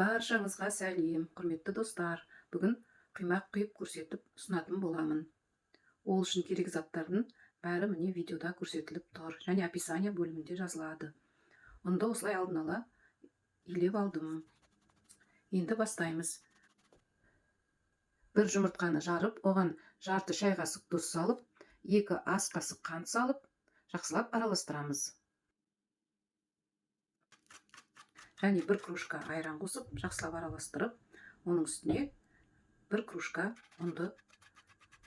Баршаңызға сәлем, құрметті достар. Бүгін құймақ құйып көрсетіп ұсынатын боламын. Ол үшін керек заттардың бәрі міне видеода көрсетіліп тұр, және описание бөлімінде жазылады. Ұнды осылай алдын ала илеп алдым. Енді бастаймыз. Бір жұмыртқаны жарып, оған жарты шай қасық тұз салып, 2 ас қасық қант салып, жақсылап араластырамыз. Және 1 кружка айран қосып, жақсылап араластырып, оның үстіне 1 кружка ұнды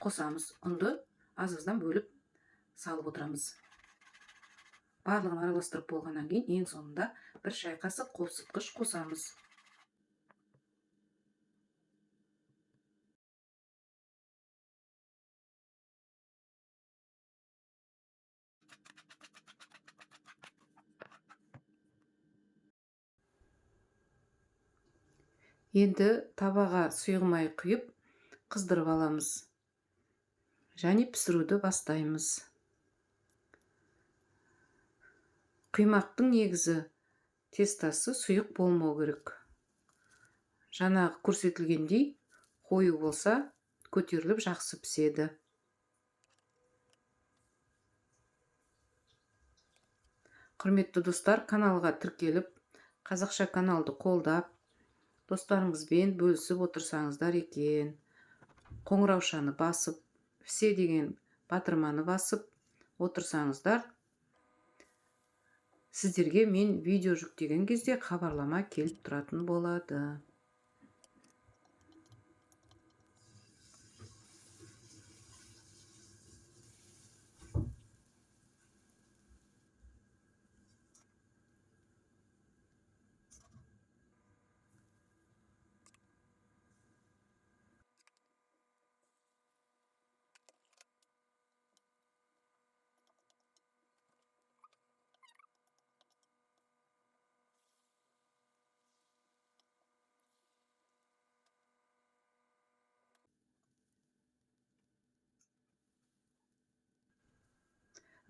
қосамыз. Ұнды аз-аздан бөліп салып отырамыз. Барлығын араластырып болғаннан кейін, ең соңында 1 шай қасық қосытқыш қосамыз. Енді табаға сұйылмай құйып, қыздырып аламыз. Және пісіруді бастаймыз. Құймақтың негізі тестасы сұйық болмау керек. Жаңағы көрсетілгендей қою болса, көтеріліп жақсы піседі. Құрметті достар, каналға тіркеліп, қазақша каналды қолдап, достарыңызбен бөлісіп отырсаңыздар екен. Қоңыраушаны басып, все деген батырманы басып отырсаңыздар, сіздерге мен видео жүктеген кезде хабарлама келіп тұратын болады.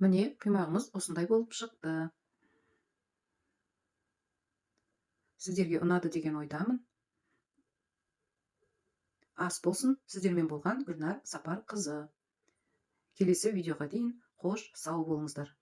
Міне, құймағымыз осындай болып шықты. Сіздерге ұнады деген ойдамын. Ас болсын, сіздермен болған Гүлнар Сапарқызы. Келесі видеоға дейін қош, сау болыңыздар.